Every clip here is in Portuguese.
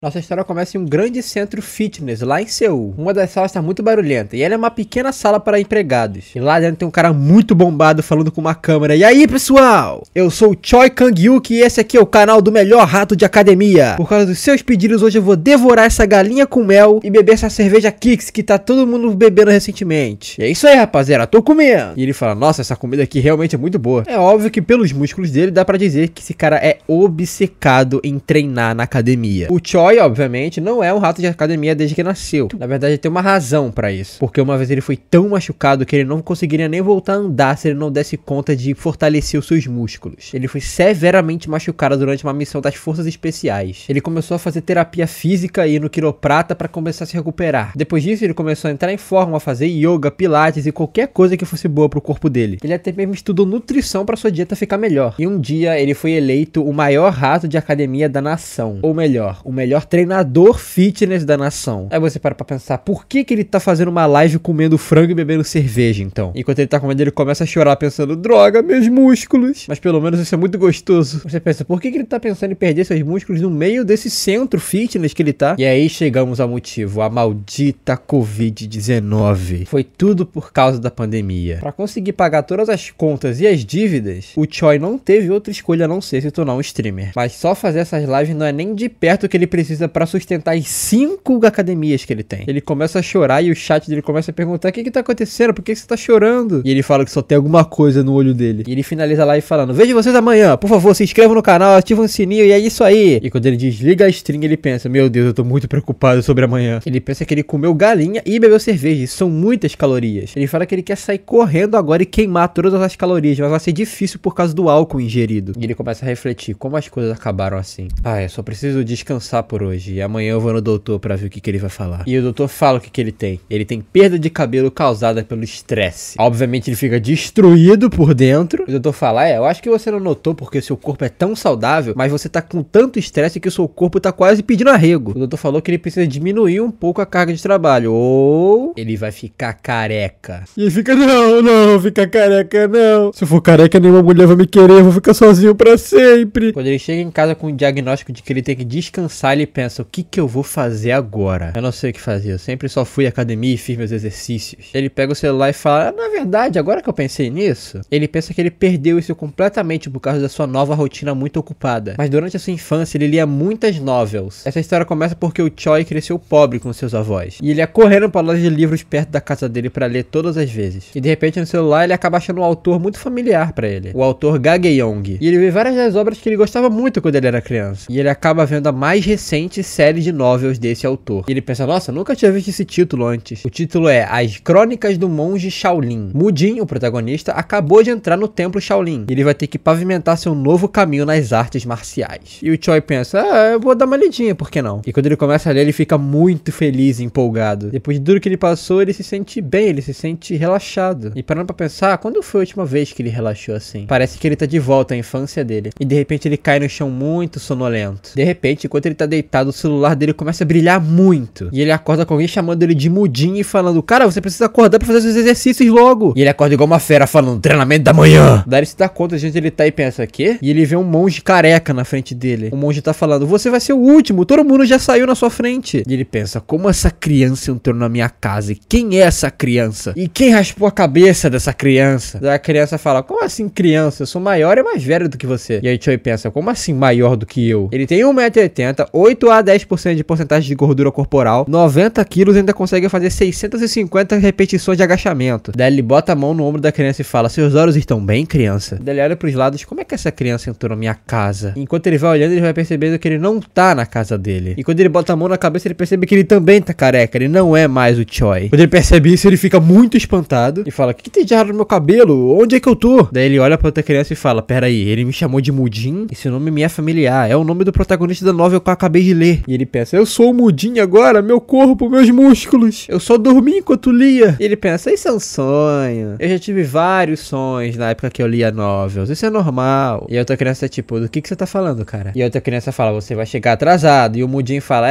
Nossa história começa em um grande centro fitness, lá em Seul. Uma das salas tá muito barulhenta, e ela é uma pequena sala para empregados. E lá dentro tem um cara muito bombado falando com uma câmera. E aí, pessoal? Eu sou o Choi Kang-hyuk e esse aqui é o canal do melhor rato de academia. Por causa dos seus pedidos, hoje eu vou devorar essa galinha com mel e beber essa cerveja Kicks que tá todo mundo bebendo recentemente. E é isso aí, rapaziada, tô comendo. E ele fala, nossa, essa comida aqui realmente é muito boa. É óbvio que pelos músculos dele dá pra dizer que esse cara é obcecado em treinar na academia. O Choi, obviamente, não é um rato de academia desde que nasceu. Na verdade, tem uma razão pra isso. Porque uma vez ele foi tão machucado que ele não conseguiria nem voltar a andar se ele não desse conta de fortalecer os seus músculos. Ele foi severamente machucado durante uma missão das forças especiais. Ele começou a fazer terapia física e ir no quiroprata pra começar a se recuperar. Depois disso, ele começou a entrar em forma, a fazer yoga, pilates e qualquer coisa que fosse boa pro corpo dele. Ele até mesmo estudou nutrição pra sua dieta ficar melhor. E um dia, ele foi eleito o maior rato de academia da nação. Ou melhor, o melhor treinador fitness da nação. Aí você para pra pensar, por que ele tá fazendo uma live comendo frango e bebendo cerveja, então? Enquanto ele tá comendo, ele começa a chorar pensando, droga, meus músculos. Mas pelo menos isso é muito gostoso. Você pensa, por que ele tá pensando em perder seus músculos no meio desse centro fitness que ele tá? E aí chegamos ao motivo, a maldita Covid-19. Foi tudo por causa da pandemia. Pra conseguir pagar todas as contas e as dívidas, o Choi não teve outra escolha a não ser se tornar um streamer. Mas só fazer essas lives não é nem de perto o que ele precisa pra sustentar as 5 academias que ele tem. Ele começa a chorar e o chat dele começa a perguntar, o que tá acontecendo? Por que você tá chorando? E ele fala que só tem alguma coisa no olho dele. E ele finaliza a live falando, vejo vocês amanhã, por favor, se inscrevam no canal, ativem o sininho e é isso aí. E quando ele desliga a stream, ele pensa, meu Deus, eu tô muito preocupado sobre amanhã. Ele pensa que ele comeu galinha e bebeu cerveja, isso são muitas calorias. Ele fala que ele quer sair correndo agora e queimar todas as calorias, mas vai ser difícil por causa do álcool ingerido. E ele começa a refletir, como as coisas acabaram assim. Ah, eu só preciso descansar por hoje e amanhã eu vou no doutor pra ver o que ele vai falar. E o doutor fala o que ele tem. Ele tem perda de cabelo causada pelo estresse. Obviamente ele fica destruído por dentro. O doutor fala, eu acho que você não notou porque seu corpo é tão saudável, mas você tá com tanto estresse que o seu corpo tá quase pedindo arrego. O doutor falou que ele precisa diminuir um pouco a carga de trabalho, ou ele vai ficar careca. E ele fica, não, ficar careca não. Se eu for careca, nenhuma mulher vai me querer, eu vou ficar sozinho pra sempre. Quando ele chega em casa com o diagnóstico de que ele tem que descansar, ele pensa, o que eu vou fazer agora? Eu não sei o que fazer, eu sempre só fui à academia e fiz meus exercícios. Ele pega o celular e fala, na verdade, agora que eu pensei nisso, ele pensa que ele perdeu isso completamente por causa da sua nova rotina muito ocupada. Mas durante a sua infância, ele lia muitas novels. Essa história começa porque o Choi cresceu pobre com seus avós. E ele ia correndo pra loja de livros perto da casa dele pra ler todas as vezes. E de repente no celular ele acaba achando um autor muito familiar pra ele. O autor Ga Ge-yong. E ele vê várias das obras que ele gostava muito quando ele era criança. E ele acaba vendo a mais recente série de novels desse autor. E ele pensa, nossa, nunca tinha visto esse título antes. O título é As Crônicas do Monge Shaolin. Mudin, o protagonista, acabou de entrar no templo Shaolin. E ele vai ter que pavimentar seu novo caminho nas artes marciais. E o Choi pensa, eu vou dar uma lidinha, por que não? E quando ele começa a ler, ele fica muito feliz e empolgado. Depois de tudo que ele passou, ele se sente bem, ele se sente relaxado. E parando pra pensar, quando foi a última vez que ele relaxou assim? Parece que ele tá de volta à infância dele. E de repente ele cai no chão muito sonolento. De repente, enquanto ele tá deitado, o celular dele começa a brilhar muito. E ele acorda com alguém chamando ele de Mudin e falando, cara, você precisa acordar pra fazer os exercícios logo. E ele acorda igual uma fera falando, treinamento da manhã. Daí ele se dá conta de onde ele tá e pensa, quê? E ele vê um monge careca na frente dele. O monge tá falando, você vai ser o último, todo mundo já saiu na sua frente. E ele pensa, como essa criança entrou na minha casa? E quem é essa criança? E quem raspou a cabeça dessa criança? Daí a criança fala, como assim criança? Eu sou maior e mais velho do que você. E aí Choi pensa, como assim maior do que eu? Ele tem 1,80 m, 8 a 10% de porcentagem de gordura corporal, 90 quilos e ainda consegue fazer 650 repetições de agachamento. Daí ele bota a mão no ombro da criança e fala, seus olhos estão bem, criança? Daí ele olha pros lados, como é que essa criança entrou na minha casa? E enquanto ele vai olhando, ele vai percebendo que ele não tá na casa dele. E quando ele bota a mão na cabeça, ele percebe que ele também tá careca, ele não é mais o Choi. Quando ele percebe isso, ele fica muito espantado e fala, o que tem de errado no meu cabelo? Onde é que eu tô? Daí ele olha pra outra criança e fala, pera aí, ele me chamou de Mudin? Esse nome me é familiar, é o nome do protagonista da novel que eu acabei de ler. E ele pensa, eu sou o Mudin agora, meu corpo, meus músculos. Eu só dormi enquanto lia. E ele pensa, isso é um sonho. Eu já tive vários sonhos na época que eu lia novels, isso é normal. E a outra criança é tipo, do que você tá falando, cara? E a outra criança fala, você vai chegar atrasado. E o Mudin fala,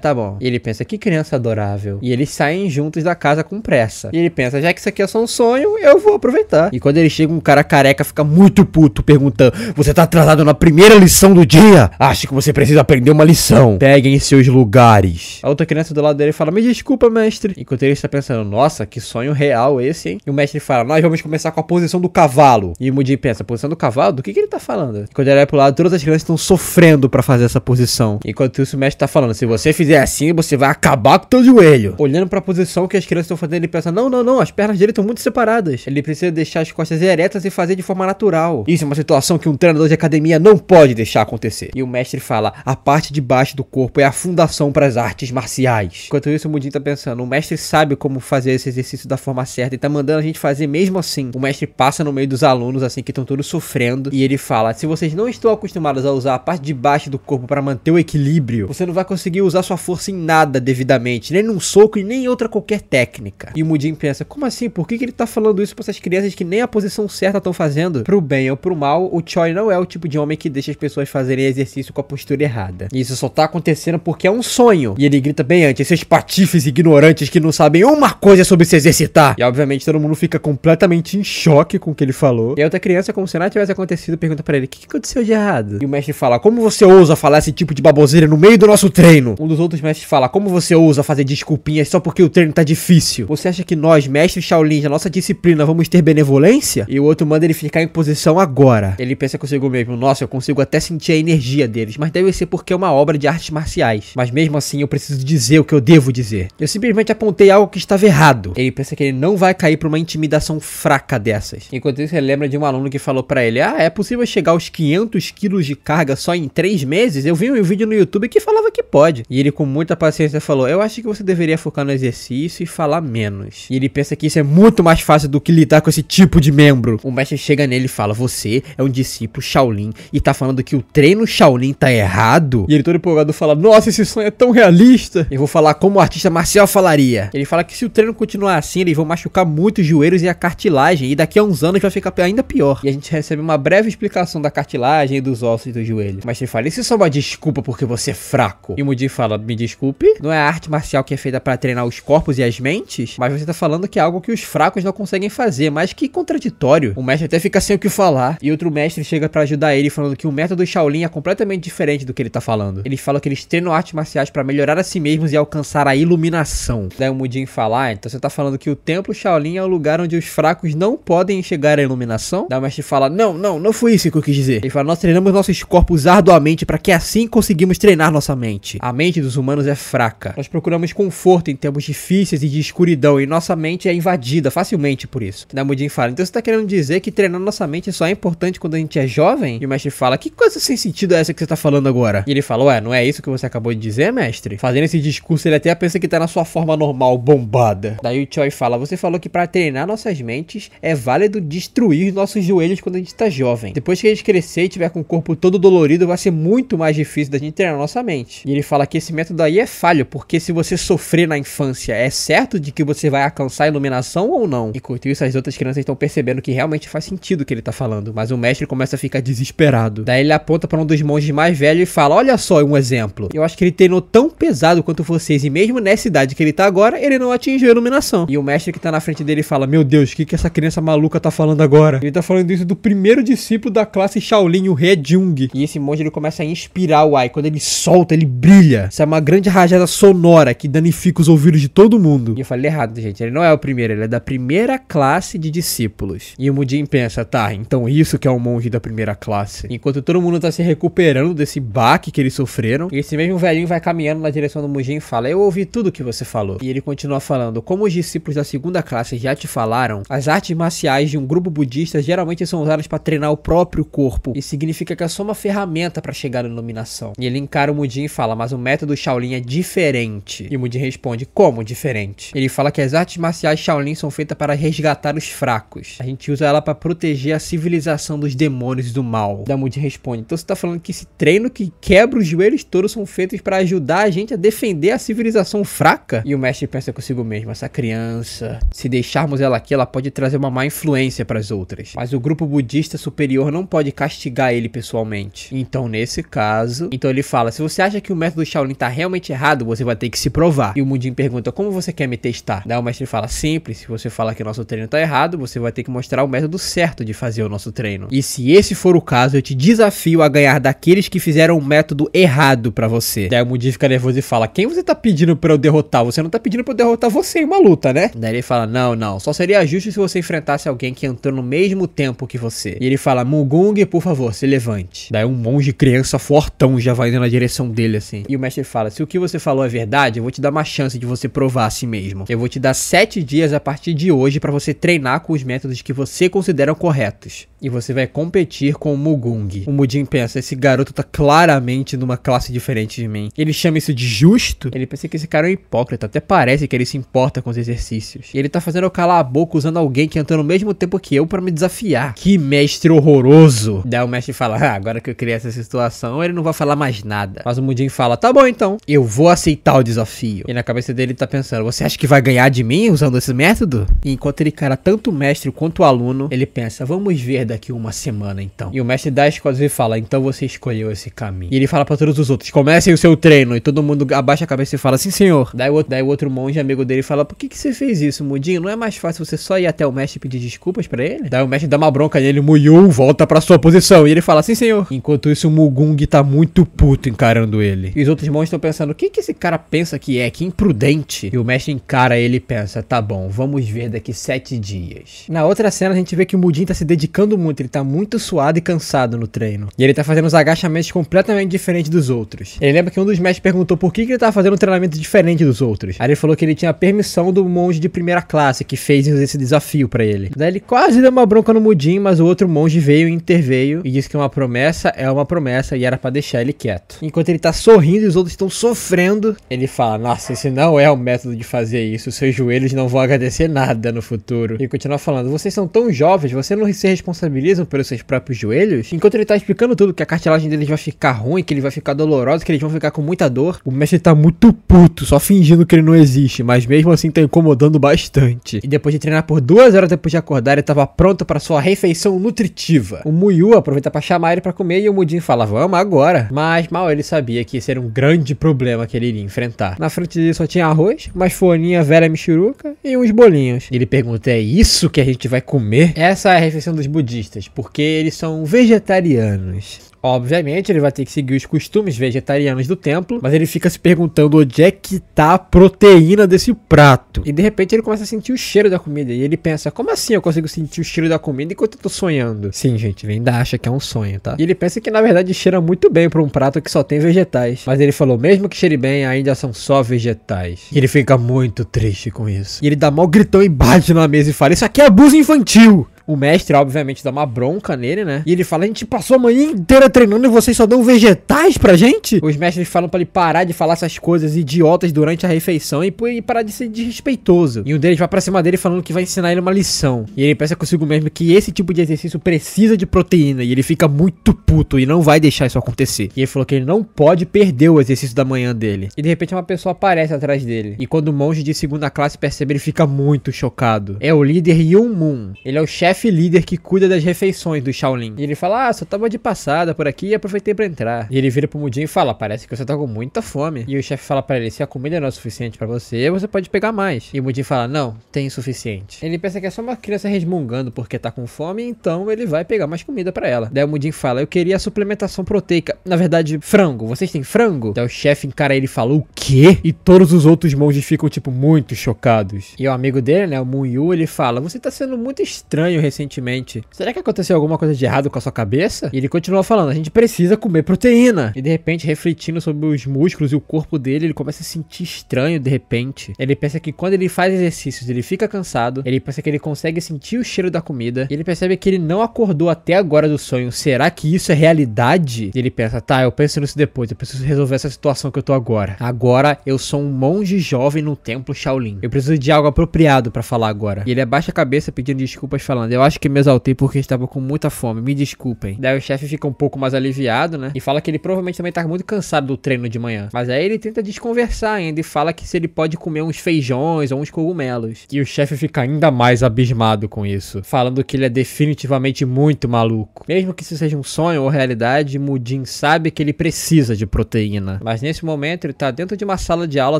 tá bom. E ele pensa, que criança adorável. E eles saem juntos da casa com pressa. E ele pensa, já que isso aqui é só um sonho, eu vou aproveitar. E quando ele chega, um cara careca fica muito puto, perguntando, você tá atrasado na primeira lição do dia? Acho que você precisa aprender uma lição. posição. Peguem seus lugares. A outra criança do lado dele fala, me desculpa, mestre. Enquanto ele está pensando, nossa, que sonho real esse, hein? E o mestre fala, nós vamos começar com a posição do cavalo. E o Mudin pensa, posição do cavalo? Do que ele tá falando? E quando ele vai pro lado, todas as crianças estão sofrendo pra fazer essa posição. Enquanto isso, o mestre tá falando, se você fizer assim, você vai acabar com o teu joelho. Olhando pra posição que as crianças estão fazendo, ele pensa, não, as pernas dele estão muito separadas. Ele precisa deixar as costas eretas e fazer de forma natural. Isso é uma situação que um treinador de academia não pode deixar acontecer. E o mestre fala, a parte de baixo do corpo é a fundação para as artes marciais. Enquanto isso, o Mudin tá pensando, o mestre sabe como fazer esse exercício da forma certa e tá mandando a gente fazer mesmo assim. O mestre passa no meio dos alunos, assim, que estão todos sofrendo, e ele fala, se vocês não estão acostumados a usar a parte de baixo do corpo para manter o equilíbrio, você não vai conseguir usar sua força em nada devidamente, nem num soco e nem em outra qualquer técnica. E o Mudin pensa, como assim? Por que ele tá falando isso pra essas crianças que nem a posição certa estão fazendo? Pro bem ou pro mal, o Choi não é o tipo de homem que deixa as pessoas fazerem exercício com a postura errada. E isso só tá acontecendo porque é um sonho. E ele grita bem antes, esses patifes ignorantes que não sabem uma coisa sobre se exercitar. E obviamente todo mundo fica completamente em choque com o que ele falou. E a outra criança, como se nada tivesse acontecido, pergunta pra ele, o que aconteceu de errado? E o mestre fala, como você ousa falar esse tipo de baboseira no meio do nosso treino? Um dos outros mestres fala, como você ousa fazer desculpinhas só porque o treino tá difícil? Você acha que nós, mestres Shaolin, da nossa disciplina, vamos ter benevolência? E o outro manda ele ficar em posição agora. Ele pensa consigo mesmo, nossa, eu consigo até sentir a energia deles, mas deve ser porque é uma obra de artes marciais. Mas mesmo assim eu preciso dizer o que eu devo dizer. Eu simplesmente apontei algo que estava errado. Ele pensa que ele não vai cair pra uma intimidação fraca dessas. Enquanto isso, ele lembra de um aluno que falou pra ele, é possível chegar aos 500 quilos de carga só em 3 meses? Eu vi um vídeo no YouTube que falava que pode. E ele com muita paciência falou, eu acho que você deveria focar no exercício e falar menos. E ele pensa que isso é muito mais fácil do que lidar com esse tipo de membro. O mestre chega nele e fala, você é um discípulo Shaolin e tá falando que o treino Shaolin tá errado? E ele todo empolgado fala, nossa, esse sonho é tão realista. Eu vou falar como o artista marcial falaria. Ele fala que se o treino continuar assim, eles vão machucar muito os joelhos e a cartilagem, e daqui a uns anos vai ficar ainda pior. E a gente recebe uma breve explicação da cartilagem e dos ossos e dos joelhos. Mas ele fala, isso é só uma desculpa porque você é fraco. E o Mudin fala, me desculpe, não é a arte marcial que é feita pra treinar os corpos e as mentes? Mas você tá falando que é algo que os fracos não conseguem fazer, mas que contraditório. O mestre até fica sem o que falar. E outro mestre chega pra ajudar ele, falando que o método Shaolin é completamente diferente do que ele tá falando. Eles falam que eles treinam artes marciais pra melhorar a si mesmos e alcançar a iluminação. Daí o Mudin fala, então você tá falando que o templo Shaolin é o lugar onde os fracos não podem chegar à iluminação? Daí o mestre fala, não foi isso que eu quis dizer. Ele fala, nós treinamos nossos corpos arduamente pra que assim conseguimos treinar nossa mente. A mente dos humanos é fraca. Nós procuramos conforto em tempos difíceis e de escuridão, e nossa mente é invadida facilmente por isso. Daí o Mudin fala, então você tá querendo dizer que treinar nossa mente só é importante quando a gente é jovem? E o mestre fala, que coisa sem sentido é essa que você tá falando agora? E ele fala, ué, não é isso que você acabou de dizer, mestre? Fazendo esse discurso, ele até pensa que tá na sua forma normal, bombada. Daí o Choi fala, você falou que pra treinar nossas mentes é válido destruir nossos joelhos quando a gente tá jovem. Depois que a gente crescer e tiver com o corpo todo dolorido, vai ser muito mais difícil da gente treinar nossa mente. E ele fala que esse método aí é falho, porque se você sofrer na infância, é certo de que você vai alcançar a iluminação ou não? Enquanto isso, as outras crianças estão percebendo que realmente faz sentido o que ele tá falando, mas o mestre começa a ficar desesperado. Daí ele aponta pra um dos monges mais velhos e fala, olha só um exemplo. Eu acho que ele treinou tão pesado quanto vocês, e mesmo nessa idade que ele tá agora, ele não atingiu a iluminação. E o mestre que tá na frente dele fala, meu Deus, o que essa criança maluca tá falando agora? Ele tá falando isso do primeiro discípulo da classe Shaolin, o He Jung. E esse monge, ele começa a inspirar o Ai. Quando ele solta, ele brilha. Isso é uma grande rajada sonora que danifica os ouvidos de todo mundo. E eu falei errado, gente. Ele não é o primeiro, ele é da primeira classe de discípulos. E o Mudin pensa, tá, então isso que é um monge da primeira classe. Enquanto todo mundo tá se recuperando desse baque que eles sofreram, e esse mesmo velhinho vai caminhando na direção do Mudin e fala, eu ouvi tudo que você falou. E ele continua falando, como os discípulos da segunda classe já te falaram, as artes marciais de um grupo budista geralmente são usadas para treinar o próprio corpo. Isso significa que é só uma ferramenta para chegar na iluminação. E ele encara o Mudin e fala, mas o método Shaolin é diferente. E o Mudin responde, como diferente? Ele fala que as artes marciais Shaolin são feitas para resgatar os fracos. A gente usa ela para proteger a civilização dos demônios do mal. E o Mudin responde, então você tá falando que esse treino que quebra os joelhos todos são feitos para ajudar a gente a defender a civilização fraca? E o mestre pensa consigo mesmo, essa criança, se deixarmos ela aqui, ela pode trazer uma má influência para as outras. Mas o grupo budista superior não pode castigar ele pessoalmente. Então, nesse caso, então ele fala, se você acha que o método Shaolin tá realmente errado, você vai ter que se provar. E o Mudin pergunta, como você quer me testar? Daí o mestre fala, simples, se você falar que o nosso treino tá errado, você vai ter que mostrar o método certo de fazer o nosso treino. E se esse for o caso, eu te desafio a ganhar daqueles que fizeram o método errado errado pra você. Daí o Mudin fica nervoso e fala, quem você tá pedindo pra eu derrotar? Você não tá pedindo pra eu derrotar você em uma luta, né? Daí ele fala, não, só seria justo se você enfrentasse alguém que entrou no mesmo tempo que você. E ele fala, Mugung, por favor, se levante. Daí um monge criança fortão já vai indo na direção dele, assim. E o mestre fala, se o que você falou é verdade, eu vou te dar uma chance de você provar a si mesmo. Eu vou te dar 7 dias a partir de hoje pra você treinar com os métodos que você considera corretos. E você vai competir com o Mugung. O Mudin pensa, esse garoto tá claramente numa classe diferente de mim. Ele chama isso de justo? Ele pensa que esse cara é um hipócrita, até parece que ele se importa com os exercícios. E ele tá fazendo eu calar a boca usando alguém que entrou no mesmo tempo que eu pra me desafiar. Que mestre horroroso. Daí o mestre fala, agora que eu criei essa situação, ele não vai falar mais nada. Mas o Mudin fala, tá bom então, eu vou aceitar o desafio. E na cabeça dele ele tá pensando, você acha que vai ganhar de mim usando esse método? E enquanto ele cara tanto o mestre quanto o aluno, ele pensa, vamos ver daqui uma semana então. E o mestre dá as coisas e fala, então você escolheu esse caminho. E ele fala pra todos os outros, comecem o seu treino. E todo mundo abaixa a cabeça e fala, sim senhor. Daí o outro monge amigo dele fala, por que você fez isso, Mudin? Não é mais fácil você só ir até o mestre e pedir desculpas pra ele? Daí o mestre dá uma bronca nele, Muyu, volta pra sua posição. E ele fala, sim senhor. Enquanto isso o Mugung tá muito puto encarando ele. E os outros monges estão pensando, o que esse cara pensa que é? Que imprudente. E o mestre encara ele e pensa, tá bom, vamos ver daqui 7 dias. Na outra cena a gente vê que o Mudin tá se dedicando muito, ele tá muito suado e cansado no treino. E ele tá fazendo os agachamentos completamente diferentes dos outros. Ele lembra que um dos mestres perguntou por que ele tava fazendo um treinamento diferente dos outros. Aí ele falou que ele tinha a permissão do monge de primeira classe que fez esse desafio pra ele. Daí ele quase deu uma bronca no Mudin, mas o outro monge veio e interveio e disse que uma promessa é uma promessa e era pra deixar ele quieto. Enquanto ele tá sorrindo e os outros estão sofrendo, ele fala, nossa, esse não é o método de fazer isso, seus joelhos não vão agradecer nada no futuro. E ele continua falando, vocês são tão jovens, vocês não se responsabilizam pelos seus próprios joelhos? Enquanto ele tá explicando tudo, que a cartilagem deles vai ficar ruim, que ele vai ficar dolorosa, que eles vão ficar com muita dor, o mestre tá muito puto, só fingindo que ele não existe, mas mesmo assim tá incomodando bastante. E depois de treinar por 2 horas depois de acordar, ele tava pronto para sua refeição nutritiva. O Muyu aproveita pra chamar ele pra comer e o Mudin fala, vamos agora. Mas mal ele sabia que esse era um grande problema que ele iria enfrentar. Na frente dele só tinha arroz, umas folhinhas velha michuruca e uns bolinhos. Ele pergunta, é isso que a gente vai comer? Essa é a refeição dos budistas, porque eles são vegetarianos. Obviamente ele vai ter que seguir os costumes vegetarianos do templo, mas ele fica se perguntando onde é que tá a proteína desse prato. E de repente ele começa a sentir o cheiro da comida e ele pensa, como assim eu consigo sentir o cheiro da comida enquanto eu tô sonhando? Sim, gente, ele ainda acha que é um sonho, tá? E ele pensa que na verdade cheira muito bem pra um prato que só tem vegetais. Mas ele falou, mesmo que cheire bem, ainda são só vegetais. E ele fica muito triste com isso. E ele dá mal gritão e bate na mesa e fala, isso aqui é abuso infantil! O mestre, obviamente, dá uma bronca nele, né? E ele fala, a gente passou a manhã inteira treinando e vocês só dão vegetais pra gente? Os mestres falam pra ele parar de falar essas coisas idiotas durante a refeição e parar de ser desrespeitoso. E um deles vai pra cima dele falando que vai ensinar ele uma lição. E ele pensa consigo mesmo que esse tipo de exercício precisa de proteína. E ele fica muito puto e não vai deixar isso acontecer. E ele falou que ele não pode perder o exercício da manhã dele. E de repente uma pessoa aparece atrás dele. E quando o monge de segunda classe percebe, ele fica muito chocado. É o líder Yun Mun. Ele é o chefe líder que cuida das refeições do Shaolin. E ele fala, só tava de passada por aqui e aproveitei pra entrar. E ele vira pro Mudin e fala, parece que você tá com muita fome. E o chefe fala pra ele, se a comida não é suficiente pra você, você pode pegar mais. E o Mudin fala, não, tem o suficiente. Ele pensa que é só uma criança resmungando porque tá com fome, então ele vai pegar mais comida pra ela. Daí o Mudin fala, eu queria a suplementação proteica. Na verdade, frango. Vocês têm frango? Daí o chefe encara ele e fala, o quê? E todos os outros monges ficam, tipo, muito chocados. E o amigo dele, né, o Muyu, ele fala, você tá sendo muito estranho recentemente. Será que aconteceu alguma coisa de errado com a sua cabeça? E ele continua falando, a gente precisa comer proteína. E de repente, refletindo sobre os músculos e o corpo dele, ele começa a se sentir estranho de repente. Ele pensa que quando ele faz exercícios, ele fica cansado. Ele pensa que ele consegue sentir o cheiro da comida. E ele percebe que ele não acordou até agora do sonho. Será que isso é realidade? E ele pensa, tá, eu penso nisso depois. Eu preciso resolver essa situação que eu tô agora. Agora, eu sou um monge jovem no templo Shaolin. Eu preciso de algo apropriado pra falar agora. E ele abaixa a cabeça pedindo desculpas falando, eu acho que me exaltei porque estava com muita fome, me desculpem. Daí o chefe fica um pouco mais aliviado, né? E fala que ele provavelmente também tá muito cansado do treino de manhã. Mas aí ele tenta desconversar ainda e fala que se ele pode comer uns feijões ou uns cogumelos. E o chefe fica ainda mais abismado com isso, falando que ele é definitivamente muito maluco. Mesmo que isso seja um sonho ou realidade, Mudin sabe que ele precisa de proteína. Mas nesse momento ele tá dentro de uma sala de aula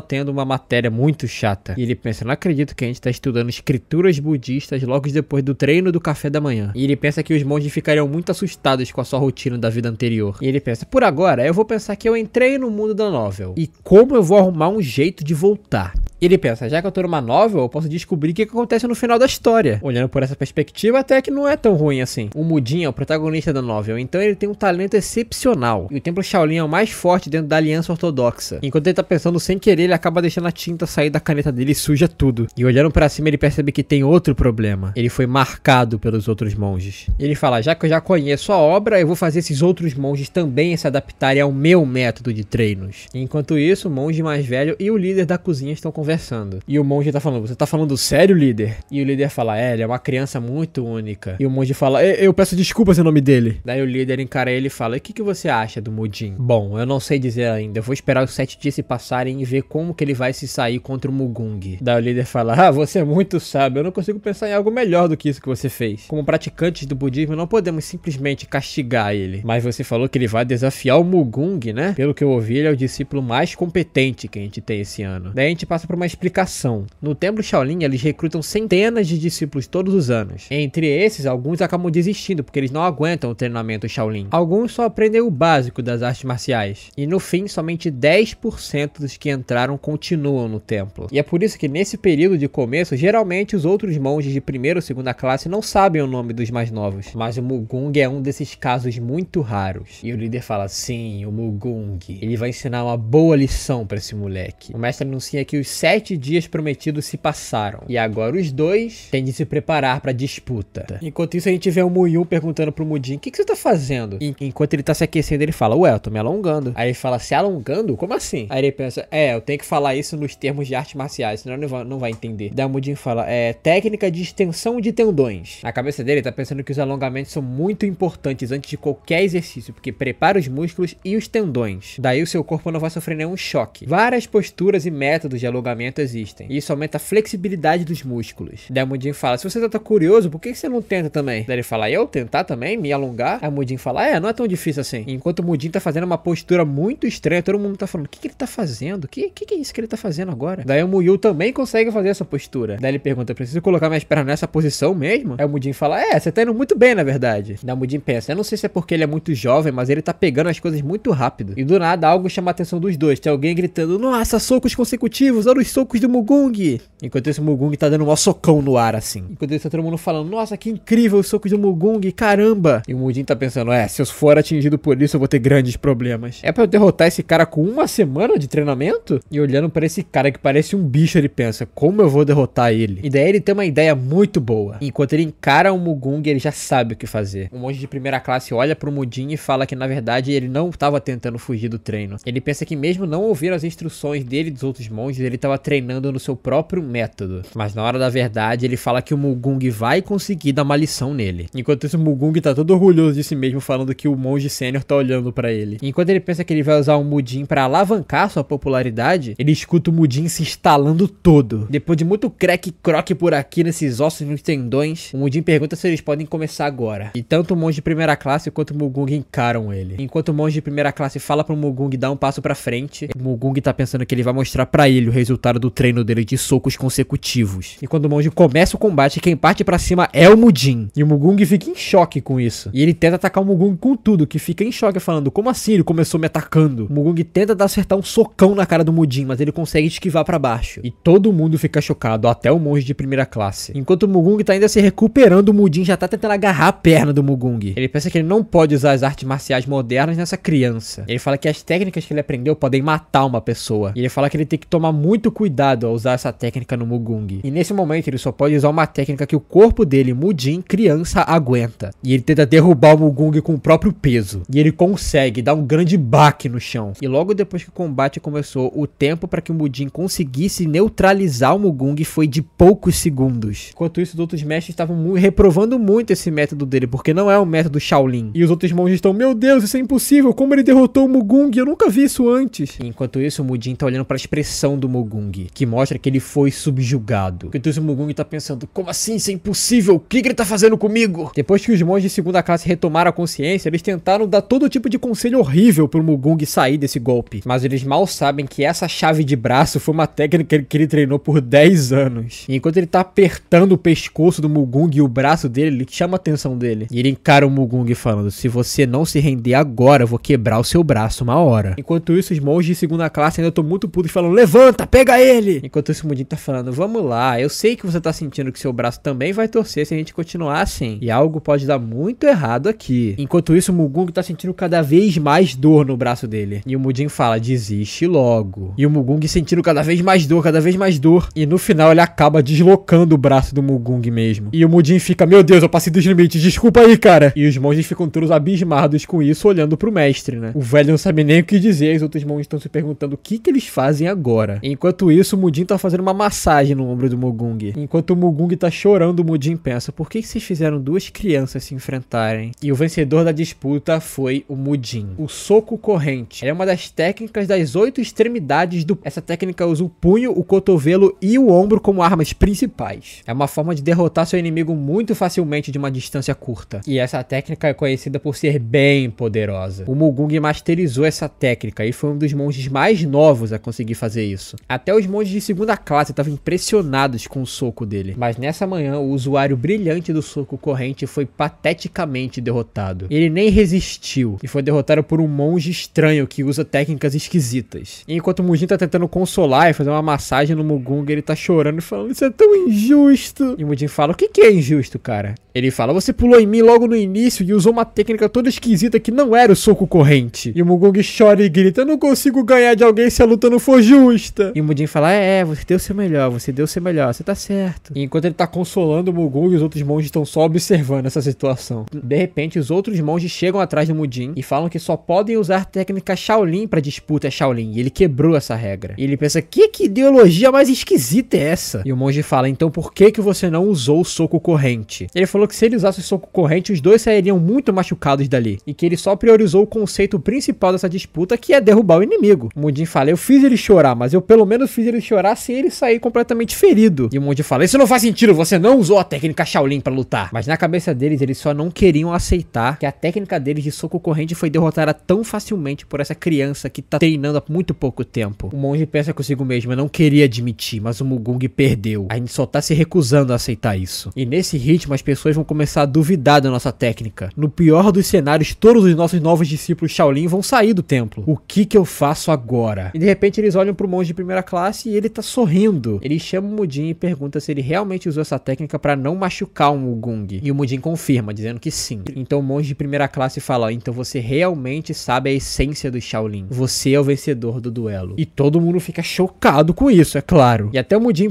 tendo uma matéria muito chata. E ele pensa, não acredito que a gente tá estudando escrituras budistas logo depois do treino treino do café da manhã. E ele pensa que os monges ficariam muito assustados com a sua rotina da vida anterior. E ele pensa, por agora, eu vou pensar que eu entrei no mundo da novel. E como eu vou arrumar um jeito de voltar? E ele pensa, já que eu tô numa novel, eu posso descobrir o que acontece no final da história. Olhando por essa perspectiva, até que não é tão ruim assim. O Mudin é o protagonista da novel, então ele tem um talento excepcional. E o Templo Shaolin é o mais forte dentro da Aliança Ortodoxa. Enquanto ele tá pensando sem querer, ele acaba deixando a tinta sair da caneta dele e suja tudo. E olhando pra cima, ele percebe que tem outro problema. Ele foi marcado pelos outros monges. E ele fala, já que eu já conheço a obra, eu vou fazer esses outros monges também se adaptarem ao meu método de treinos. E enquanto isso, o monge mais velho e o líder da cozinha estão conversando. E o monge tá falando, você tá falando sério, líder? E o líder fala, ele é uma criança muito única. E o monge fala, eu peço desculpas em nome dele. Daí o líder encara ele e fala, e o que você acha do Mudin? Bom, eu não sei dizer ainda, eu vou esperar os 7 dias se passarem e ver como que ele vai se sair contra o Mugung. Daí o líder fala, você é muito sábio, eu não consigo pensar em algo melhor do que isso que você fez. Como praticantes do budismo, não podemos simplesmente castigar ele. Mas você falou que ele vai desafiar o Mugung, né? Pelo que eu ouvi, ele é o discípulo mais competente que a gente tem esse ano. Daí a gente passa por uma explicação. No Templo Shaolin, eles recrutam centenas de discípulos todos os anos. Entre esses, alguns acabam desistindo porque eles não aguentam o treinamento Shaolin. Alguns só aprendem o básico das artes marciais. E no fim, somente 10% dos que entraram continuam no templo. E é por isso que nesse período de começo, geralmente os outros monges de primeira ou segunda classe não sabem o nome dos mais novos. Mas o Mugung é um desses casos muito raros. E o líder fala, sim, o Mugung. Ele vai ensinar uma boa lição para esse moleque. O mestre anuncia que os 7 dias prometidos se passaram. E agora os dois têm de se preparar pra disputa. Enquanto isso, a gente vê o Muyun perguntando pro Mudin, o que você tá fazendo? E enquanto ele tá se aquecendo, ele fala, ué, eu tô me alongando. Aí ele fala, se alongando? Como assim? Aí ele pensa, eu tenho que falar isso nos termos de artes marciais, senão ele não vai entender. Daí o Mudin fala, técnica de extensão de tendões. Na cabeça dele, ele tá pensando que os alongamentos são muito importantes antes de qualquer exercício, porque prepara os músculos e os tendões. Daí o seu corpo não vai sofrer nenhum choque. Várias posturas e métodos de alongamento existem. E isso aumenta a flexibilidade dos músculos. Daí o Mudin fala, se você tá curioso, por que você não tenta também? Daí ele fala, eu tentar também? Me alongar? Aí o Mudin fala, não é tão difícil assim. E enquanto o Mudin tá fazendo uma postura muito estranha, todo mundo tá falando, o que ele tá fazendo? O que é isso que ele tá fazendo agora? Daí o Muyu também consegue fazer essa postura. Daí ele pergunta, preciso colocar minhas pernas nessa posição mesmo? Aí o Mudin fala, você tá indo muito bem, na verdade. Daí o Mudin pensa, eu não sei se é porque ele é muito jovem, mas ele tá pegando as coisas muito rápido. E do nada, algo chama a atenção dos dois. Tem alguém gritando, nossa, socos consecutivos, olha os socos do Mugung. Enquanto esse Mugung tá dando um socão no ar, assim. Enquanto isso, tá todo mundo falando, nossa, que incrível os socos do Mugung, caramba. E o Mudin tá pensando, se eu for atingido por isso, eu vou ter grandes problemas. É pra eu derrotar esse cara com uma semana de treinamento? E olhando pra esse cara que parece um bicho, ele pensa, como eu vou derrotar ele? E daí ele tem uma ideia muito boa. Enquanto ele encara o Mugung, ele já sabe o que fazer. O monge de primeira classe olha pro Mudin e fala que, na verdade, ele não tava tentando fugir do treino. Ele pensa que mesmo não ouvir as instruções dele e dos outros monges, ele tava treinando no seu próprio método. Mas na hora da verdade, ele fala que o Mugung vai conseguir dar uma lição nele. Enquanto isso, o Mugung tá todo orgulhoso de si mesmo, falando que o monge sênior tá olhando pra ele. Enquanto ele pensa que ele vai usar o Mudin pra alavancar sua popularidade, ele escuta o Mudin se instalando todo. Depois de muito crack-croque por aqui nesses ossos e nos tendões, o Mudin pergunta se eles podem começar agora. E tanto o monge de primeira classe quanto o Mugung encaram ele. Enquanto o monge de primeira classe fala pro Mugung dar um passo pra frente, o Mugung tá pensando que ele vai mostrar pra ele o resultado do treino dele de socos consecutivos. E quando o monge começa o combate, quem parte pra cima é o Mudin. E o Mugung fica em choque com isso. E ele tenta atacar o Mugung com tudo, que fica em choque falando, como assim ele começou me atacando? O Mugung tenta acertar um socão na cara do Mudin, mas ele consegue esquivar pra baixo. E todo mundo fica chocado, até o monge de primeira classe. Enquanto o Mugung tá ainda se recuperando, o Mudin já tá tentando agarrar a perna do Mugung. Ele pensa que ele não pode usar as artes marciais modernas nessa criança. Ele fala que as técnicas que ele aprendeu podem matar uma pessoa. E ele fala que ele tem que tomar muito cuidado ao usar essa técnica no Mugung. E nesse momento ele só pode usar uma técnica que o corpo dele, Mudin, criança, aguenta. E ele tenta derrubar o Mugung com o próprio peso. E ele consegue dar um grande baque no chão. E logo depois que o combate começou, o tempo para que o Mudin conseguisse neutralizar o Mugung foi de poucos segundos. Enquanto isso, os outros mestres estavam reprovando muito esse método dele, porque não é o método Shaolin. E os outros monges estão, meu Deus, isso é impossível, como ele derrotou o Mugung, eu nunca vi isso antes. E enquanto isso, o Mudin tá olhando para a expressão do Mugung. Mugung, que mostra que ele foi subjugado. Enquanto isso, o Mugung tá pensando, como assim? Isso é impossível! O que ele tá fazendo comigo? Depois que os monges de segunda classe retomaram a consciência, eles tentaram dar todo tipo de conselho horrível pro Mugung sair desse golpe. Mas eles mal sabem que essa chave de braço foi uma técnica que ele treinou por 10 anos. E enquanto ele tá apertando o pescoço do Mugung e o braço dele, ele chama a atenção dele. E ele encara o Mugung falando, se você não se render agora, eu vou quebrar o seu braço uma hora. Enquanto isso, os monges de segunda classe ainda estão muito putos falando, levanta, pega ele! Enquanto isso, o Mugung tá falando, vamos lá, eu sei que você tá sentindo que seu braço também vai torcer se a gente continuar assim. E algo pode dar muito errado aqui. Enquanto isso, o Mugung tá sentindo cada vez mais dor no braço dele. E o Mugung fala, desiste logo. E o Mugung sentindo cada vez mais dor, cada vez mais dor. E no final ele acaba deslocando o braço do Mugung mesmo. E o Mugung fica, meu Deus, eu passei dos limites, desculpa aí, cara. E os monges ficam todos abismados com isso, olhando pro mestre, né? O velho não sabe nem o que dizer, os outros monges estão se perguntando o que eles fazem agora. Enquanto isso, o Mugung tá fazendo uma massagem no ombro do Mugung. Enquanto o Mugung tá chorando, o Mugung pensa, por que vocês fizeram duas crianças se enfrentarem? E o vencedor da disputa foi o Mugung. O soco corrente. Ele é uma das técnicas das 8 extremidades do... Essa técnica usa o punho, o cotovelo e o ombro como armas principais. É uma forma de derrotar seu inimigo muito facilmente de uma distância curta. E essa técnica é conhecida por ser bem poderosa. O Mugung masterizou essa técnica e foi um dos monges mais novos a conseguir fazer isso. Até os monges de segunda classe estavam impressionados com o soco dele. Mas nessa manhã, o usuário brilhante do soco corrente foi pateticamente derrotado. Ele nem resistiu e foi derrotado por um monge estranho que usa técnicas esquisitas. E enquanto o Mugung tá tentando consolar e fazer uma massagem no Mugung, ele tá chorando e falando, isso é tão injusto. E o Mugung fala, o que é injusto, cara? Ele fala, você pulou em mim logo no início e usou uma técnica toda esquisita que não era o soco corrente. E o Mugung chora e grita, eu não consigo ganhar de alguém se a luta não for justa. E o Mugung fala, você deu o seu melhor, você tá certo. E enquanto ele tá consolando o Mugung, os outros monges estão só observando essa situação. De repente, os outros monges chegam atrás do Mugung e falam que só podem usar técnica Shaolin pra disputa Shaolin. E ele quebrou essa regra. E ele pensa, que ideologia mais esquisita é essa? E o monge fala, então por que você não usou o soco corrente? Ele falou que se ele usasse o soco corrente, os dois sairiam muito machucados dali. E que ele só priorizou o conceito principal dessa disputa, que é derrubar o inimigo. O Mugung fala, eu fiz ele chorar, mas eu pelo menos fiz ele chorar sem ele sair completamente ferido. E o Mugung fala, isso não faz sentido, você não usou a técnica Shaolin pra lutar. Mas na cabeça deles, eles só não queriam aceitar que a técnica deles de soco corrente foi derrotada tão facilmente por essa criança que tá treinando há muito pouco tempo. O monge pensa consigo mesmo, eu não queria admitir, mas o Mugung perdeu. A gente só tá se recusando a aceitar isso. E nesse ritmo, as pessoas vão começar a duvidar da nossa técnica. No pior dos cenários, todos os nossos novos discípulos Shaolin vão sair do templo. O que eu faço agora? E de repente eles olham pro monge de primeira classe e ele tá sorrindo. Ele chama o Mugung e pergunta se ele realmente usou essa técnica pra não machucar o Mugung. E o Mugung confirma, dizendo que sim. Então o monge de primeira classe fala, então você realmente sabe a essência do Shaolin. Você é o vencedor do duelo. E todo mundo fica chocado com isso, é claro. E até o Mugung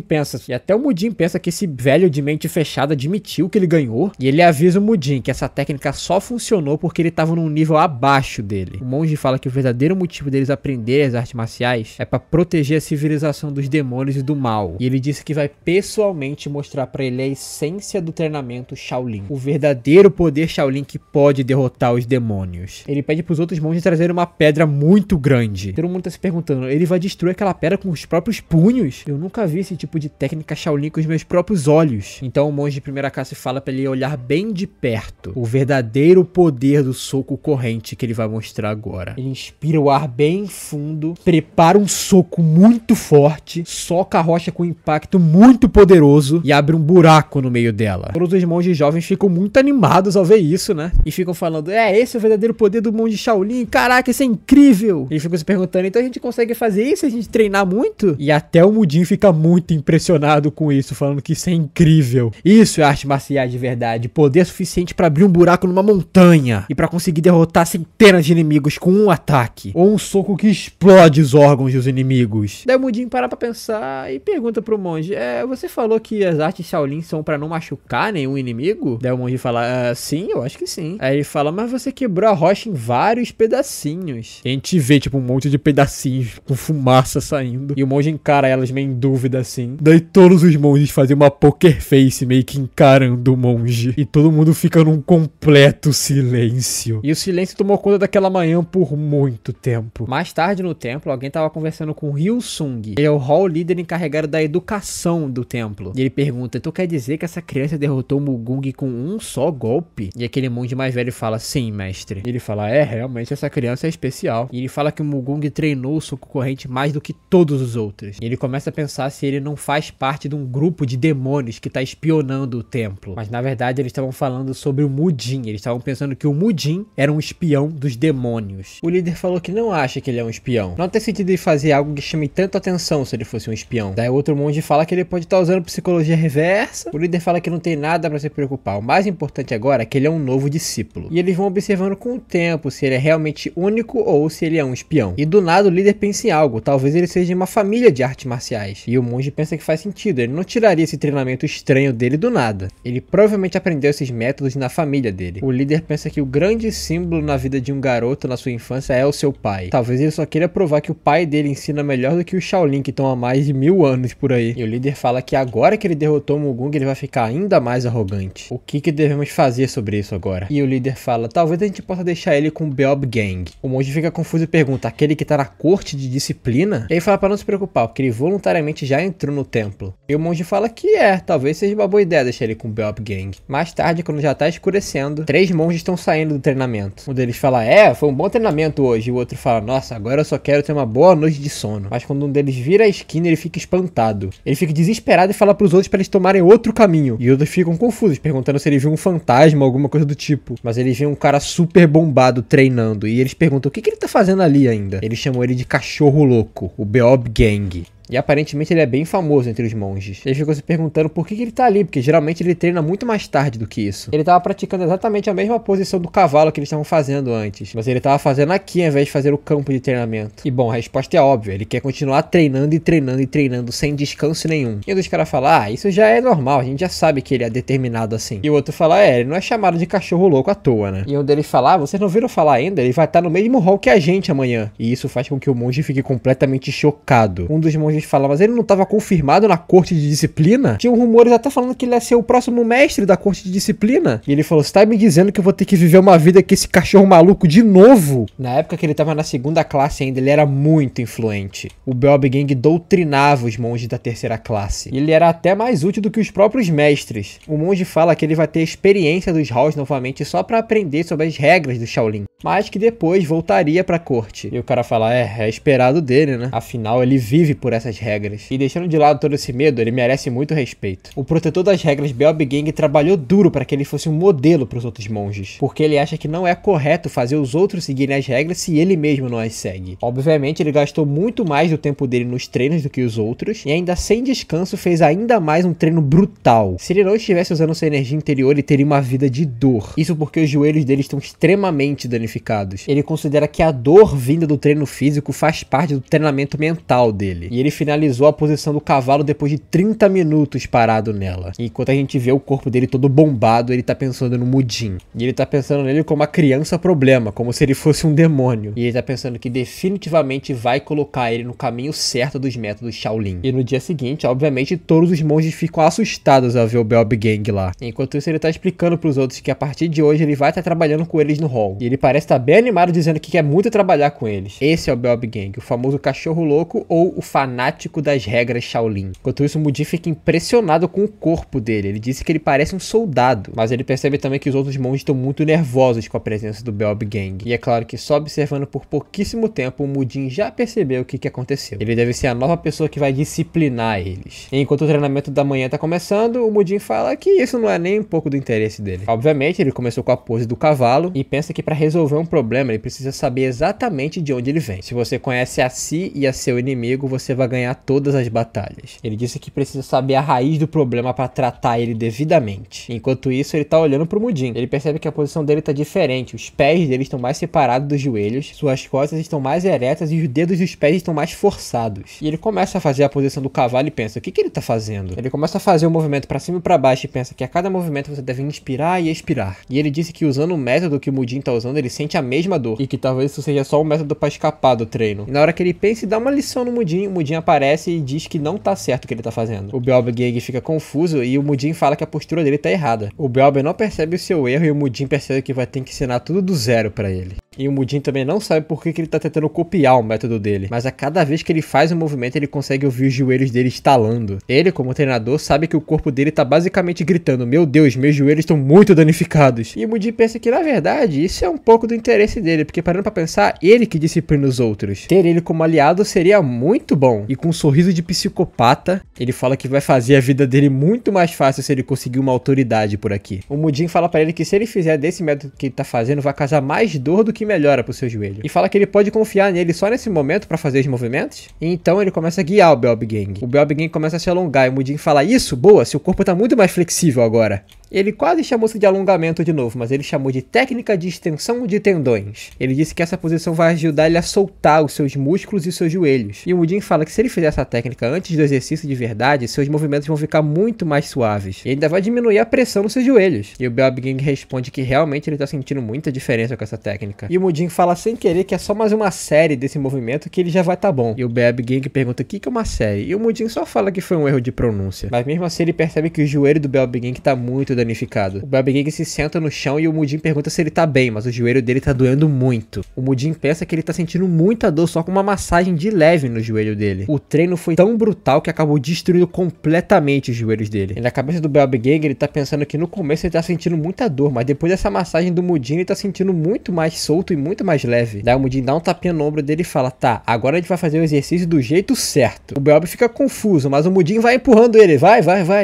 pensa que esse velho de mente fechada admitiu que ele ganhou. E ele avisa o Mugung que essa técnica só funcionou porque ele tava num nível abaixo dele. O monge fala que o verdadeiro motivo deles aprenderem as artes marciais é pra proteger a civilização dos demônios e do mal. E ele disse que vai pessoalmente mostrar pra ele a essência do treinamento Shaolin. O verdadeiro poder Shaolin que pode derrotar os demônios. Ele pede pros outros monges trazerem uma pedra muito grande. Todo mundo tá se perguntando, ele vai destruir aquela pedra com os próprios punhos? Eu nunca vi esse tipo de técnica Shaolin com os meus próprios olhos. Então o monge de primeira classe fala pra ele olhar bem de perto o verdadeiro poder do soco corrente que ele vai mostrar agora. Ele inspira o ar bem fundo, prepara um soco muito forte, soca a rocha com um impacto muito poderoso e abre um buraco no meio dela. Todos os monges jovens ficam muito animados ao ver isso, né? E ficam falando, esse é o verdadeiro poder do monge Shaolin, caraca, isso é incrível! E ficam se perguntando, então a gente consegue fazer isso se a gente treinar muito? E até o Mugung fica muito impressionado com isso, falando que isso é incrível. Isso é arte marcial de verdade, poder suficiente pra abrir um buraco numa montanha e pra conseguir derrotar centenas de inimigos com um ataque, ou um soco que explode os órgãos dos inimigos. Daí o Mugung para pra pensar e pergunta pro monge, você falou que as artes Shaolin são pra não machucar nenhum inimigo? Daí o monge fala, sim, eu acho que sim. Aí ele fala, mas você quebrou a rocha em vários pedacinhos. E a gente vê tipo um monte de pedacinhos com fumaça saindo, e o monge encara elas meio em dúvida assim. Daí todos os monges fazem uma poker face meio que encarando o monge. monge. E todo mundo fica num completo silêncio. E o silêncio tomou conta daquela manhã por muito tempo. Mais tarde no templo, alguém tava conversando com Hyosung. Ele é o Hall Líder encarregado da educação do templo. E ele pergunta, tu quer dizer que essa criança derrotou Mugung com um só golpe? E aquele monge mais velho fala, sim, mestre. E ele fala, realmente essa criança é especial. E ele fala que o Mugung treinou o soco corrente mais do que todos os outros. E ele começa a pensar se ele não faz parte de um grupo de demônios que tá espionando o templo. Mas na verdade eles estavam falando sobre o Mujin. Eles estavam pensando que o Mujin era um espião dos demônios. O líder falou que não acha que ele é um espião. Não tem sentido de fazer algo que chame tanto atenção se ele fosse um espião. Daí outro monge fala que ele pode estar usando psicologia reversa. O líder fala que não tem nada pra se preocupar. O mais importante agora é que ele é um novo discípulo. E eles vão observando com o tempo se ele é realmente único ou se ele é um espião. E do nada o líder pensa em algo. Talvez ele seja de uma família de artes marciais. E o monge pensa que faz sentido. Ele não tiraria esse treinamento estranho dele do nada. Ele provavelmente aprendeu esses métodos na família dele. O líder pensa que o grande símbolo na vida de um garoto na sua infância é o seu pai. Talvez ele só queira provar que o pai dele ensina melhor do que o Shaolin, que estão há mais de 1000 anos por aí. E o líder fala que agora que ele derrotou o Mugung, ele vai ficar ainda mais arrogante. O que devemos fazer sobre isso agora? E o líder fala, talvez a gente possa deixar ele com o Beob Gang. O monge fica confuso e pergunta, aquele que tá na corte de disciplina? E ele fala pra não se preocupar, porque ele voluntariamente já entrou no templo. E o monge fala que talvez seja uma boa ideia deixar ele com o Beob Gang. Mais tarde, quando já tá escurecendo, 3 monges estão saindo do treinamento. Um deles fala, foi um bom treinamento hoje. E o outro fala, nossa, agora eu só quero ter uma boa noite de sono. Mas quando um deles vira a esquina, ele fica espantado. Ele fica desesperado e fala pros outros pra eles tomarem outro caminho. E outros ficam confusos, perguntando se ele viu um fantasma ou alguma coisa do tipo. Mas eles veem um cara super bombado treinando. E eles perguntam, o que ele tá fazendo ali ainda? Eles chamam ele de cachorro louco, o Beob Gang. E aparentemente ele é bem famoso entre os monges. Eles ficam se perguntando por que ele tá ali, porque geralmente ele treina muito mais tarde do que isso. Ele tava praticando exatamente a mesma posição do cavalo que eles estavam fazendo antes, mas ele tava fazendo aqui ao invés de fazer o campo de treinamento. E bom, a resposta é óbvia, ele quer continuar treinando e treinando e treinando sem descanso nenhum. E um dos caras fala, isso já é normal, a gente já sabe que ele é determinado assim. E o outro fala, ele não é chamado de cachorro louco à toa, né? E um deles fala, vocês não viram falar ainda? Ele vai estar no mesmo hall que a gente amanhã. E isso faz com que o monge fique completamente chocado. Um dos monges fala, mas ele não estava confirmado na corte de disciplina? Tinha rumores até falando que ele ia ser o próximo mestre da corte de disciplina. E ele falou, você tá me dizendo que eu vou ter que viver uma vida com esse cachorro maluco de novo? Na época que ele estava na segunda classe ainda, ele era muito influente. O Beob Gang doutrinava os monges da terceira classe. E ele era até mais útil do que os próprios mestres. O monge fala que ele vai ter experiência dos halls novamente só para aprender sobre as regras do Shaolin. Mas que depois voltaria pra corte. E o cara fala, é esperado dele, né? Afinal, ele vive por essas regras. E deixando de lado todo esse medo, ele merece muito respeito. O protetor das regras, Beob Gang, trabalhou duro para que ele fosse um modelo para os outros monges. Porque ele acha que não é correto fazer os outros seguirem as regras se ele mesmo não as segue. Obviamente, ele gastou muito mais do tempo dele nos treinos do que os outros. E ainda sem descanso, fez ainda mais um treino brutal. Se ele não estivesse usando sua energia interior, ele teria uma vida de dor. Isso porque os joelhos dele estão extremamente danificados. Ele considera que a dor vinda do treino físico faz parte do treinamento mental dele. E ele finalizou a posição do cavalo depois de 30 minutos parado nela. E enquanto a gente vê o corpo dele todo bombado, ele tá pensando no Mujin. E ele tá pensando nele como uma criança problema, como se ele fosse um demônio. E ele tá pensando que definitivamente vai colocar ele no caminho certo dos métodos Shaolin. E no dia seguinte, obviamente, todos os monges ficam assustados ao ver o Beob Gang lá. Enquanto isso, ele tá explicando pros outros que a partir de hoje ele vai estar trabalhando com eles no hall. E ele parece estar bem animado, dizendo que quer muito trabalhar com eles. Esse é o Beob Gang, o famoso cachorro louco ou o fanático das regras Shaolin. Enquanto isso, o Mujin fica impressionado com o corpo dele. Ele disse que ele parece um soldado, mas ele percebe também que os outros monges estão muito nervosos com a presença do Beob Gang. E é claro que só observando por pouquíssimo tempo, o Mujin já percebeu o que aconteceu. Ele deve ser a nova pessoa que vai disciplinar eles. E enquanto o treinamento da manhã tá começando, o Mujin fala que isso não é nem um pouco do interesse dele. Obviamente, ele começou com a pose do cavalo e pensa que para resolver um problema, ele precisa saber exatamente de onde ele vem. Se você conhece a si e a seu inimigo, você vai ganhar todas as batalhas. Ele disse que precisa saber a raiz do problema para tratar ele devidamente. Enquanto isso, ele tá olhando pro Mujin. Ele percebe que a posição dele tá diferente. Os pés dele estão mais separados dos joelhos, suas costas estão mais eretas e os dedos dos pés estão mais forçados. E ele começa a fazer a posição do cavalo e pensa, o que ele tá fazendo? Ele começa a fazer o movimento para cima e para baixo e pensa que a cada movimento você deve inspirar e expirar. E ele disse que usando o método que o Mujin tá usando, ele sente a mesma dor. E que talvez isso seja só um método para escapar do treino. E na hora que ele pensa e dá uma lição no Mujin, o Mujin aparece e diz que não tá certo o que ele tá fazendo. O Belby Gang fica confuso e o Mudin fala que a postura dele tá errada. O Belby não percebe o seu erro e o Mudin percebe que vai ter que ensinar tudo do zero pra ele. E o Mudin também não sabe por que ele tá tentando copiar o método dele. Mas a cada vez que ele faz um movimento, ele consegue ouvir os joelhos dele estalando. Ele, como treinador, sabe que o corpo dele tá basicamente gritando: meu Deus, meus joelhos estão muito danificados. E o Mudin pensa que, na verdade, isso é um pouco do interesse dele, porque parando pra pensar, ele que disciplina os outros. Ter ele como aliado seria muito bom. E com um sorriso de psicopata, ele fala que vai fazer a vida dele muito mais fácil se ele conseguir uma autoridade por aqui. O Mudin fala pra ele que se ele fizer desse método que ele tá fazendo, vai causar mais dor do que melhora pro seu joelho. E fala que ele pode confiar nele só nesse momento pra fazer os movimentos. E então ele começa a guiar o Belby Gang. O Belby Gang começa a se alongar e o Mudin fala: isso, boa, seu corpo tá muito mais flexível agora. Ele quase chamou isso de alongamento de novo, mas ele chamou de técnica de extensão de tendões. Ele disse que essa posição vai ajudar ele a soltar os seus músculos e seus joelhos. E o Mudin fala que se ele fizer essa técnica antes do exercício de verdade, seus movimentos vão ficar muito mais suaves. E ainda vai diminuir a pressão nos seus joelhos. E o Belby Gang responde que realmente ele tá sentindo muita diferença com essa técnica. E o Mudin fala sem querer que é só mais uma série desse movimento que ele já vai tá bom. E o Belby Gang pergunta o que é uma série. E o Mudin só fala que foi um erro de pronúncia. Mas mesmo assim ele percebe que o joelho do Belby Gang tá muito danificado. O Belby Gang se senta no chão e o Mudin pergunta se ele tá bem, mas o joelho dele tá doendo muito. O Mudin pensa que ele tá sentindo muita dor só com uma massagem de leve no joelho dele. O treino foi tão brutal que acabou destruindo completamente os joelhos dele. E na cabeça do Belby Gang ele tá pensando que no começo ele tá sentindo muita dor, mas depois dessa massagem do Mudin ele tá sentindo muito mais solto e muito mais leve. Daí o Mudin dá um tapinha no ombro dele e fala: tá, agora a gente vai fazer o exercício do jeito certo. O Belby fica confuso, mas o Mudin vai empurrando ele, vai.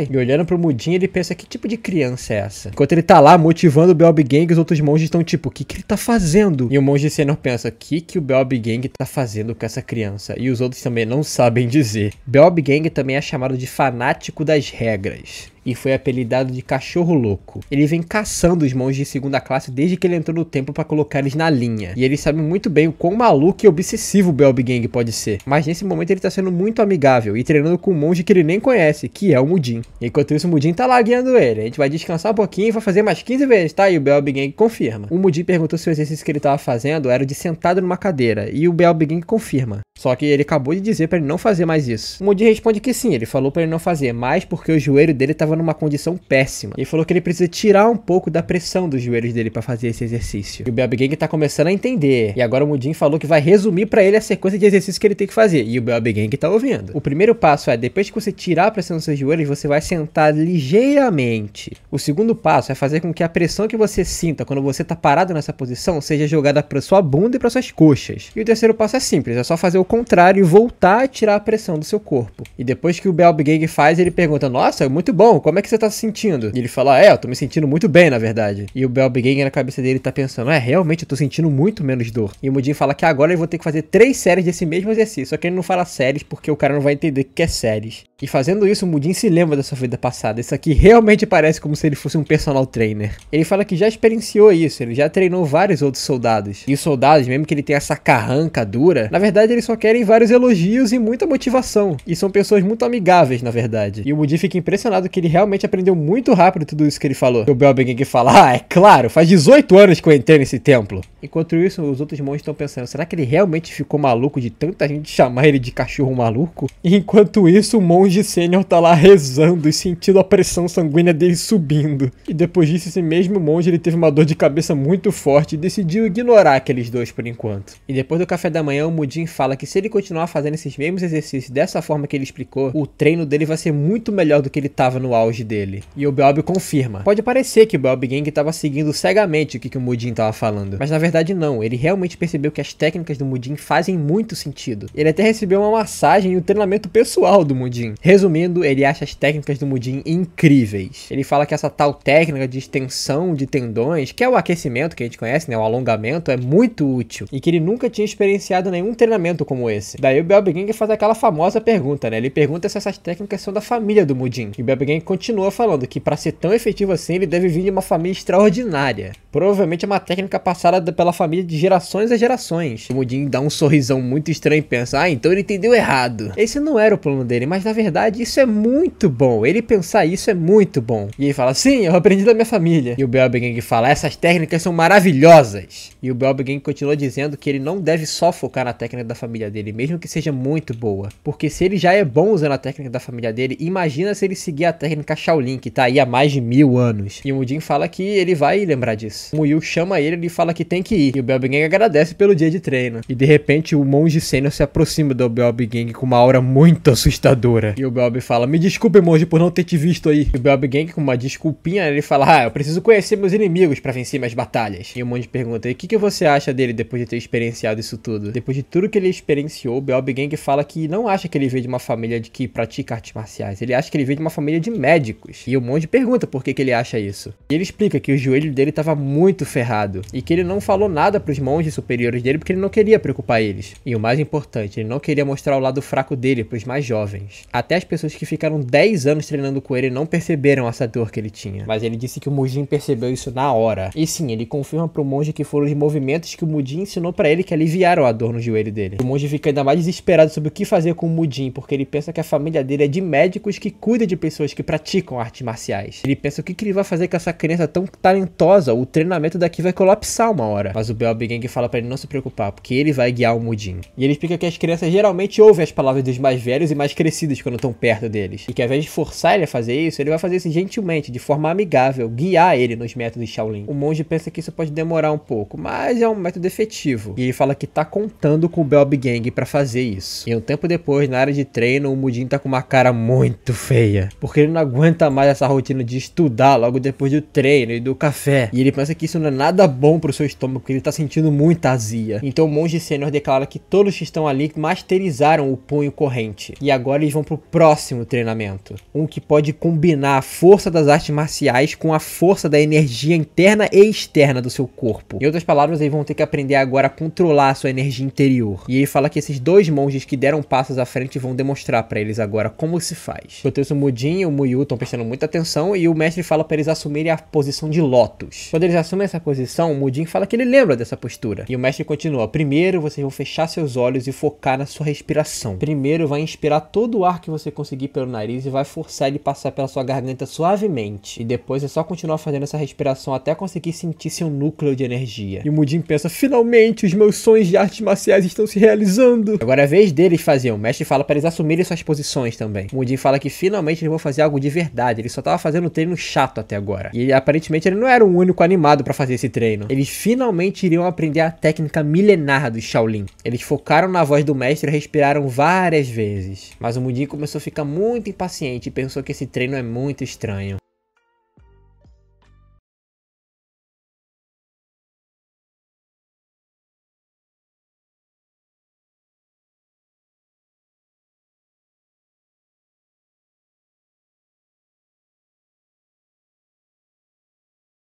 E olhando pro Mudin ele pensa: que tipo de criança é essa? Enquanto ele tá lá motivando o Belby Gang, os outros monges estão tipo: o que ele tá fazendo? E o monge sênior pensa: o que o Belby Gang tá fazendo com essa criança? E os outros também não sabem dizer. Belby Gang também é chamado de fanático das regras e foi apelidado de cachorro louco. Ele vem caçando os monges de segunda classe desde que ele entrou no templo para colocar eles na linha. E ele sabe muito bem o quão maluco e obsessivo o Belby Gang pode ser. Mas nesse momento ele tá sendo muito amigável e treinando com um monge que ele nem conhece, que é o Mudin. Enquanto isso o Mudin tá lá guiando ele. A gente vai descansar um pouquinho e vai fazer mais 15 vezes, tá? E o Belby Gang confirma. O Mudin perguntou se o exercício que ele tava fazendo era o de sentado numa cadeira. E o Belby Gang confirma. Só que ele acabou de dizer pra ele não fazer mais isso. O Mudin responde que sim, ele falou pra ele não fazer, mas porque o joelho dele tava numa condição péssima. Ele falou que ele precisa tirar um pouco da pressão dos joelhos dele pra fazer esse exercício. E o Belby Gang tá começando a entender. E agora o Mudin falou que vai resumir pra ele a sequência de exercícios que ele tem que fazer. E o Belby Gang tá ouvindo. O primeiro passo é, depois que você tirar a pressão dos seus joelhos, você vai sentar ligeiramente. O segundo passo é fazer com que a pressão que você sinta quando você tá parado nessa posição seja jogada pra sua bunda e pra suas coxas. E o terceiro passo é simples, é só fazer o contrário e voltar a tirar a pressão do seu corpo. E depois que o Belby Gang faz, ele pergunta: nossa, muito bom, como é que você tá se sentindo? E ele fala: eu tô me sentindo muito bem, na verdade. E o Belby Gang na cabeça dele tá pensando: realmente eu tô sentindo muito menos dor. E o Mudin fala que agora eu vou ter que fazer 3 séries desse mesmo exercício, só que ele não fala séries porque o cara não vai entender o que é séries. E fazendo isso, o Mudin se lembra da sua vida passada. Isso aqui realmente parece como se ele fosse um personal trainer. Ele fala que já experienciou isso, ele já treinou vários outros soldados. E os soldados, mesmo que ele tenha essa carranca dura, na verdade eles só querem vários elogios e muita motivação. E são pessoas muito amigáveis, na verdade. E o Mudin fica impressionado que ele realmente aprendeu muito rápido tudo isso que ele falou. E o Belby Gang fala: é claro, faz 18 anos que eu entrei nesse templo. Enquanto isso, os outros monges estão pensando: será que ele realmente ficou maluco de tanta gente chamar ele de cachorro maluco? E enquanto isso, o monge sênior tá lá rezando e sentindo a pressão sanguínea dele subindo. E depois disso, esse mesmo monge ele teve uma dor de cabeça muito forte e decidiu ignorar aqueles dois por enquanto. E depois do café da manhã, o Mudin fala que se ele continuar fazendo esses mesmos exercícios dessa forma que ele explicou, o treino dele vai ser muito melhor do que ele tava no auge dele. E o Belby confirma. Pode parecer que o Belby Gang tava seguindo cegamente o que o Mudin tava falando, mas na verdade não. Ele realmente percebeu que as técnicas do Mudin fazem muito sentido. Ele até recebeu uma massagem e um treinamento pessoal do Mudin. Resumindo, ele acha as técnicas do Mudin incríveis. Ele fala que essa tal técnica de extensão de tendões, que é o aquecimento que a gente conhece, né, o alongamento, é muito útil. E que ele nunca tinha experienciado nenhum treinamento como esse. Daí o Belby Gang faz aquela famosa pergunta, né? Ele pergunta se essas técnicas são da família do Mudin. E o Belby Gang continua falando que para ser tão efetivo assim, ele deve vir de uma família extraordinária. Provavelmente é uma técnica passada pela família de gerações a gerações. O Mudin dá um sorrisão muito estranho e pensa, ah, então ele entendeu errado. Esse não era o plano dele, mas na verdade isso é muito bom. Ele pensar isso é muito bom. E ele fala, sim, eu aprendi da minha família. E o Belbegang fala, essas técnicas são maravilhosas. E o Belbegang continua dizendo que ele não deve só focar na técnica da família dele, mesmo que seja muito boa. Porque se ele já é bom usando a técnica da família dele, imagina se ele seguir a técnica Shaolin, que tá aí há mais de 1000 anos. E o Mudin fala que ele vai lembrar disso. O Muyu chama ele e fala que tem que ir. E o Belbegang agradece pelo dia de treino. E de repente o monge sênior se aproxima do Belbegang com uma aura muito assustadora. E o Belbe fala, me desculpe, monge, por não ter te visto aí. E o Belbegang, com uma desculpinha, ele fala, eu preciso conhecer meus inimigos pra vencer minhas batalhas. E o monge pergunta, e o que você acha dele depois de ter experienciado isso tudo? Depois de tudo que ele experienciou, o Belbegang fala que não acha que ele veio de uma família que pratica artes marciais. Ele acha que ele veio de uma família de médicos. E o monge pergunta por que ele acha isso. E ele explica que o joelho dele estava muito ferrado. E que ele não falou nada pros monges superiores dele porque ele não queria preocupar eles. E o mais importante, ele não queria mostrar o lado fraco dele pros mais jovens. Até as pessoas que ficaram 10 anos treinando com ele não perceberam essa dor que ele tinha. Mas ele disse que o Mudin percebeu isso na hora. E sim, ele confirma pro monge que foram os movimentos que o Mudin ensinou pra ele que aliviaram a dor no joelho dele. O monge fica ainda mais desesperado sobre o que fazer com o Mudin, porque ele pensa que a família dele é de médicos que cuidam de pessoas que praticam artes marciais. Ele pensa o que ele vai fazer com essa criança tão talentosa, o treinamento daqui vai colapsar uma hora. Mas o Belbegang fala pra ele não se preocupar, porque ele vai guiar o Mudin. E ele explica que as crianças geralmente ouvem as palavras dos mais velhos e mais crescidos quando estão perto deles. E que ao invés de forçar ele a fazer isso, ele vai fazer isso gentilmente, de forma amigável, guiar ele nos métodos Shaolin. O monge pensa que isso pode demorar um pouco, mas é um método efetivo. E ele fala que tá contando com o Belbegang pra fazer isso. E um tempo depois, na área de treino, o Mudin tá com uma cara muito feia, porque ele não aguenta mais essa rotina de estudar logo depois do treino e do café. E ele pensa que isso não é nada bom pro seu estômago, porque ele tá sentindo muita azia. Então o monge sênior declara que todos que estão ali masterizaram o punho corrente. E agora eles vão pro próximo treinamento. Um que pode combinar a força das artes marciais com a força da energia interna e externa do seu corpo. Em outras palavras, eles vão ter que aprender agora a controlar a sua energia interior. E ele fala que esses dois monges que deram passos à frente vão demonstrar pra eles agora como se faz. Enquanto isso, o Mudin e o Muyu estão prestando muita atenção e o mestre fala pra eles assumirem a posição de lótus. Quando eles assumem essa posição, o Mudin fala que ele lembra dessa postura. E o mestre continua, primeiro vocês vão fechar seus olhos e focar na sua respiração. Primeiro vai inspirar todo o ar que você conseguir pelo nariz e vai forçar ele passar pela sua garganta suavemente. E depois é só continuar fazendo essa respiração até conseguir sentir seu núcleo de energia. E o Mudin pensa, finalmente os meus sonhos de artes marciais estão se realizando. Agora é a vez deles fazer. O mestre fala para eles assumirem suas posições também. O Mudin fala que finalmente eles vão fazer algo de verdade. Ele só tava fazendo um treino chato até agora. E aparentemente ele não era o único animado para fazer esse treino. Eles finalmente iriam aprender a técnica milenar do Shaolin. Eles focaram na voz do mestre e respiraram várias vezes. Mas o Mudin começou a ficar muito impaciente e pensou que esse treino é muito estranho.